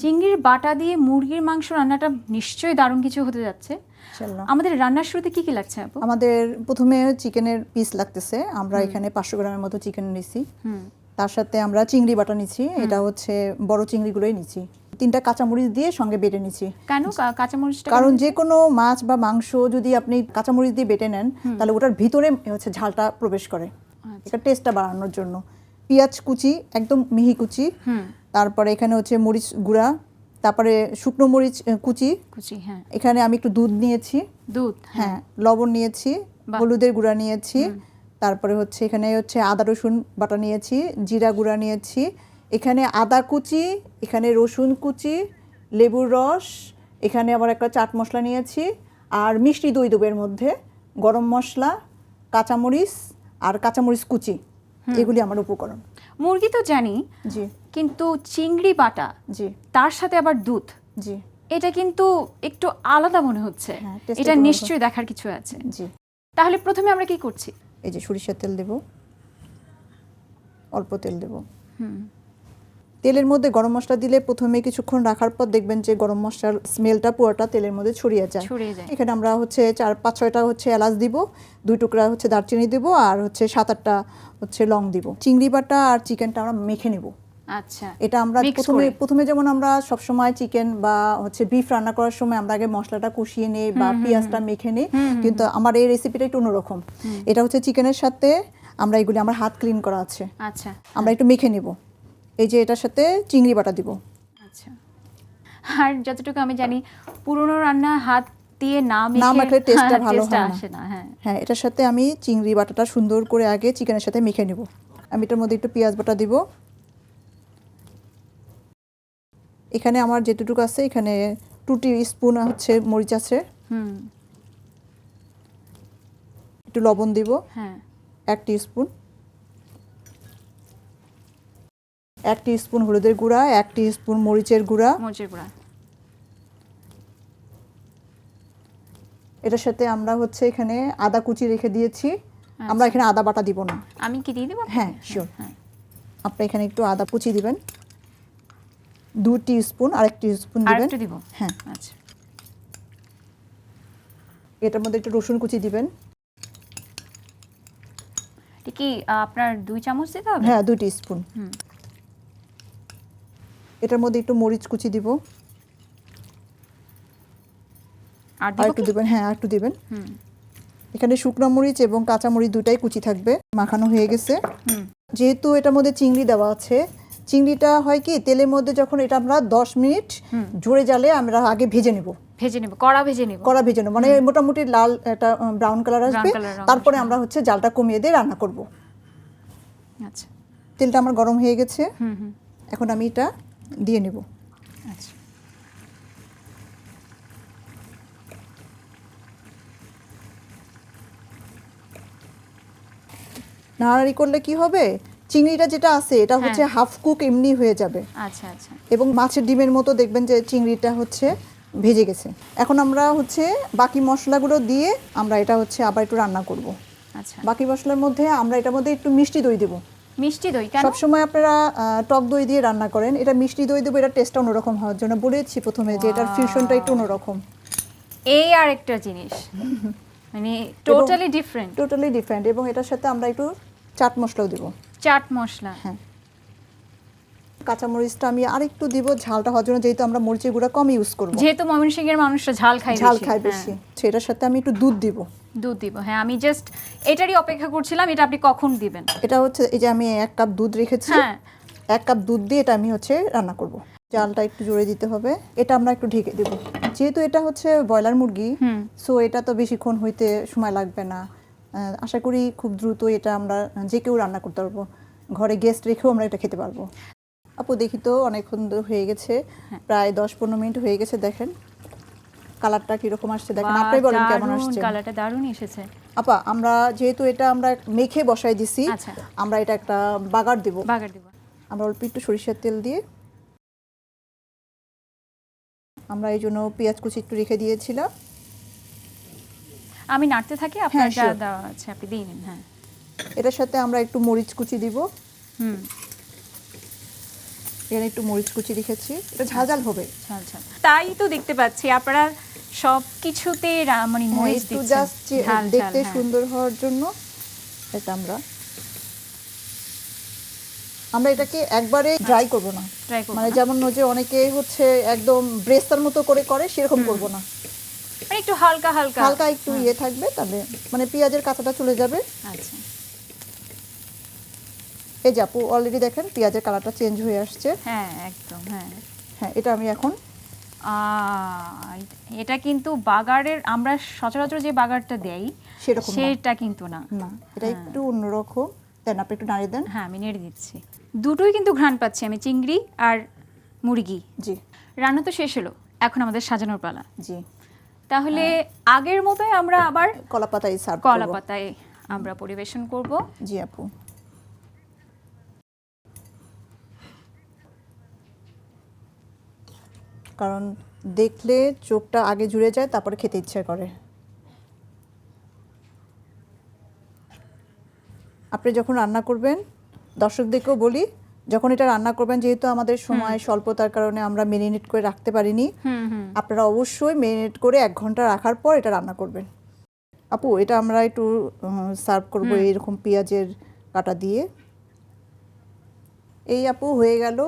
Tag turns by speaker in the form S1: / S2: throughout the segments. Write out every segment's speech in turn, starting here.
S1: চিংড়ির বাটা দিয়ে মুরগির মাংস রান্নাটা নিশ্চয়ই দারুণ কিছু হতে যাচ্ছে। আমাদের রান্নার শুরুতে কি কি লাগছে আপু?
S2: আমাদের প্রথমে চিকেনের পিস লাগতেছে। আমরা এখানে 500 গ্রামের মতো চিকেন নিছি। তার সাথে আমরা চিংড়ি বাটা নিছি। এটা হচ্ছে বড় চিংড়িগুলোই নিছি। 3টা কাঁচামরিচ দিয়ে সঙ্গে বেটে নিছি।
S1: কেন কাঁচামরিচটা?
S2: কারণ যে কোনো মাছ বা মাংস যদি আপনি কাঁচামরিচ দিয়ে বেটে নেন তাহলে ওটার ভিতরে হচ্ছে ঝালটা প্রবেশ করে, এটা টেস্টটা বাড়ানোর জন্য। পেঁয়াজ কুচি, একদম মিহি কুচি। তারপরে এখানে হচ্ছে মরিচ গুঁড়া, তারপরে শুকনো মরিচ কুচি।
S1: হ্যাঁ।
S2: এখানে আমি একটু দুধ নিয়েছি।
S1: দুধ,
S2: হ্যাঁ। লবণ নিয়েছি, হলুদের গুঁড়া নিয়েছি। তারপরে হচ্ছে এখানে হচ্ছে আদা রসুন বাটা নিয়েছি, জিরা গুঁড়া নিয়েছি। এখানে আদা কুচি, এখানে রসুন কুচি, লেবুর রস, এখানে আবার একটা চাট মশলা নিয়েছি। আর মিষ্টি দই দেবো এর মধ্যে, গরম মশলা, কাঁচামরিচ আর কাঁচামরিচ কুচি, এগুলি আমার উপকরণ।
S1: মুরগি তো জানি,
S2: জি,
S1: কিন্তু চিংড়ি বাটা,
S2: জি,
S1: তার সাথে আবার দুধ,
S2: জি,
S1: এটা কিন্তু একটু আলাদা মনে হচ্ছে। এটা নিশ্চয়ই দেখার কিছু আছে।
S2: জি।
S1: তাহলে প্রথমে আমরা কি করছি?
S2: এই যে সরিষার তেল দেব, অল্প তেল দেব। তেলের মধ্যে গরম মশলা দিলে প্রথমে কিছুক্ষণ রাখার পর দেখবেন যে গরম মশলার স্মেলটা পুরোটা তেলের মধ্যে ছড়িয়ে যায়। এখানে আমরা হচ্ছে 4-5-6টা হচ্ছে এলাচ দিব, 2 টুকরা হচ্ছে দারচিনি দিব, আর হচ্ছে 7-8টা হচ্ছে লং দিব। চিংড়ি বাটা আর চিকেনটা আমরা মেখে নেব।
S1: আচ্ছা,
S2: এটা আমরা প্রথমে যেমন আমরা সবসময় চিকেন বা হচ্ছে বিফ রান্না করার সময় আমরা আগে মশলাটা কষিয়ে নেই বা পেঁয়াজটা মেখে নেই, কিন্তু আমার এই রেসিপিটা একটু অন্যরকম। এটা হচ্ছে চিকেনের সাথে আমরা এগুলি, আমার হাত ক্লিন করা আছে।
S1: আচ্ছা,
S2: আমরা একটু মেখে নেব। এই যে এটার সাথে চিংড়ি বাটা দিব।
S1: আচ্ছা। আর যতটুকু আমি জানি, পুরনো রান্না হাত দিয়ে না
S2: মাখলে টেস্টটা ভালো
S1: আসে না।
S2: হ্যাঁ, এটার সাথে আমি চিংড়ি বাটাটা সুন্দর করে আগে চিকেনের সাথে মেখে নেব। আমি এটার মধ্যে একটু পেঁয়াজ বাটা দিব। এখানে আমার যেটুকু আছে, এখানে 2 টিস্পুন হচ্ছে মরিচ আছে। একটু লবণ দিব, 1 টিস্পুন। 1 টিস্পুন হলুদের গুঁড়া, 1 টিস্পুন মরিচের গুঁড়া। এটার সাথে আমরা হচ্ছে এখানে আদা কুচি রেখে দিয়েছি। আমরা এখানে আদা বাটা দিব না।
S1: আমি কি দিয়ে দেব?
S2: হ্যাঁ, শিওর। আপনি এখানে একটু আদা কুচি দিবেন, 2 টিস্পুন, আর 1 টিস্পুন দিবেন। হ্যাঁ,
S1: আচ্ছা।
S2: এটার মধ্যে একটু রসুন কুচি দিবেন।
S1: এটা কি আপনার 2 চামচ দিতে হবে?
S2: হ্যাঁ, 2 টিস্পুন। এটার মধ্যে একটু মরিচ কুচি দিব।
S1: আর
S2: একটু দিবেন। হ্যাঁ, আর একটু দিবেন। এখানে শুকনো মরিচ এবং কাঁচা মরিচ দুটাই কুচি থাকবে। মাখানো হয়ে গেছে। যেহেতু এটার মধ্যে চিংড়ি দেওয়া আছে, চিংড়িটা হয় কি তেলের মধ্যে যখন এটা আমরা 10 মিনিট জোরে জালে আমরা আগে ভেজে নেব।
S1: কড়া ভেজে নেব,
S2: মানে মোটামুটি লাল একটা ব্রাউন কালার আসবে। তারপরে আমরা হচ্ছে জালটা কমিয়ে দিয়ে রান্না করব।
S1: আচ্ছা,
S2: তেলটা আমার গরম হয়ে গেছে। এখন আমি এটা দিয়ে নেব।
S1: আচ্ছা।
S2: নাড়াড়ি করলে কি হবে, চিংড়িটা যেটা আছে এটা হচ্ছে হাফ কুক এমনি হয়ে যাবে।
S1: আচ্ছা, আচ্ছা।
S2: এবং মাছের ডিমের মতো দেখবেন যে চিংড়িটা হচ্ছে ভেজে গেছে। এখন আমরা হচ্ছে বাকি মশলাগুলো দিয়ে আমরা এটা হচ্ছে আবার একটু রান্না করব।
S1: আচ্ছা।
S2: বাকি মশলার মধ্যে আমরা এটার মধ্যে একটু মিষ্টি দই দেব।
S1: মিষ্টি দই কেন?
S2: সবসময় আপনারা টক দই দিয়ে রান্না করেন, এটা মিষ্টি দই দেবো, এটা টেস্টটা অন্যরকম হওয়ার জন্য। বলেছি প্রথমে যে এটার ফিউশনটা একটু অন্যরকম।
S1: এই আর একটা জিনিস, মানে টোটালি ডিফারেন্ট।
S2: এবং এটার সাথে আমরা একটু চাট মশলাও দেব।
S1: চাট মশলা?
S2: হ্যাঁ। কাঁচামরিচটা আমি আরেকটু দিব ঝালটা হওয়ার জন্য, যেহেতু আমরা মরিচের গুঁড়া কম ইউজ করব।
S1: যেহেতু ময়মনসিংহের মানুষরা ঝাল খায়
S2: বেশি। সেটার সাথে আমি একটু দুধ দিব।
S1: হ্যাঁ, আমি জাস্ট এটারই অপেক্ষা করছিলাম, এটা আপনি কখন দিবেন।
S2: এটা হচ্ছে এই যে আমি 1 কাপ দুধ রেখেছি। 1 কাপ দুধ দিয়ে এটা আমি হচ্ছে রান্না করব। জালটা একটু জোরে দিতে হবে। এটা আমরা একটু ঢেকে দেব। যেহেতু এটা হচ্ছে ব্রয়লার মুরগি, সো এটা তো বেশিক্ষণ হইতে সময় লাগবে না। আশা করি খুব দ্রুত এটা আমরা যে কেউ রান্না করতে পারবো। ঘরে গেস্ট রেখেও আমরা এটা খেতে পারবো। আপু দেখি তো, অনেকক্ষণ হয়ে গেছে, প্রায় 10-15 মিনিট হয়ে গেছে। দেখেন কালারটা কিরকম আসছে, দেখেন। আপনি বলেন কেমন আসছে?
S1: কালারটা দারুণ এসেছে।
S2: আপা, আমরা যেহেতু এটা আমরা মেখে বসাই দিছি, আমরা এটা একটা বাগার দেব। আমরা অল্প একটু সরিষার তেল দিয়ে, আমরা এই জন্য পেঁয়াজ কুচি একটু রেখে দিয়েছিলাম।
S1: আমি নাড়তে থাকি, আপনার যা দেওয়া আছে আপনি দিয়ে নিন। হ্যাঁ,
S2: এটার সাথে আমরা একটু মরিচ কুচি দিব। এখানে একটু মরিচ কুচি রেখেছি, এটা ঝাল হবে।
S1: ঝাল ঝাল, তাই তো দেখতে পাচ্ছি আপনারা সব কিছুতে মানে মরিচ
S2: একটু
S1: দিচ্ছেন
S2: জাস্ট
S1: ঝাল
S2: দেখতে
S1: ঝাল,
S2: সুন্দর হওয়ার জন্য এটা আমরা এটাকে একবারে ড্রাই করব না,
S1: ট্রাই করব
S2: মানে যেমন যে অনেকে হচ্ছে একদম ব্রেস্তার মতো করে সেরকম করব না,
S1: মানে একটু হালকা হালকা
S2: হালকা একটু থাকবে, তাহলে মানে পেঁয়াজের কাঁচাটা চলে যাবে।
S1: আচ্ছা,
S2: এই যে আপু অলরেডি দেখেন পেঁয়াজের কালারটা চেঞ্জ হয়ে আসছে।
S1: হ্যাঁ একদম, হ্যাঁ
S2: হ্যাঁ, এটা আমি এখন
S1: এটা কিন্তু বাগারের আমরা সচরাচর যে বাগারটা দেই
S2: সেরকম
S1: সেটা কিন্তু না,
S2: এটা একটু অন্যরকম। দেন আপনি একটু নাড়িয়ে দেন।
S1: হ্যাঁ আমি নেড়ে দিচ্ছি। দুটোই কিন্তু ঘ্রাণ পাচ্ছি আমি, চিংড়ি আর মুরগি।
S2: জি,
S1: রান্না তো শেষ হলো, এখন আমাদের সাজানোর পালা।
S2: জি,
S1: তাহলে আগের মতোই আমরা আবার
S2: কলা পাতায় সার্ভ
S1: কলা পাতায় আমরা পরিবেশন করব।
S2: জি আপু, কারণ দেখলে চোখটা আগে জুড়ে যায়, তারপরে খেতে ইচ্ছে করে। আপনি যখন রান্না করবেন, দর্শকদেরকেও বলি, যখন এটা রান্না করবেন, যেহেতু আমাদের সময় স্বল্পতার কারণে আমরা মেরিনেট করে রাখতে পারিনি, আপনারা অবশ্যই মেরিনেট করে 1 ঘন্টা রাখার পর এটা রান্না করবেন। আপু এটা আমরা একটু সার্ভ করব এইরকম পেঁয়াজের কাটা দিয়ে। এই আপু হয়ে গেল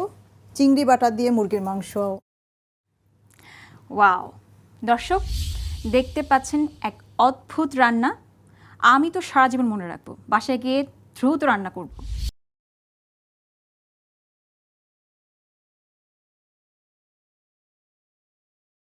S2: চিংড়ি বাটা দিয়ে মুরগির মাংস।
S1: ওয়াও, দর্শক দেখতে পাচ্ছেন এক অদ্ভুত রান্না। আমি তো সারা জীবন মনে রাখবো, বাসায় গিয়ে দ্রুত রান্না করব।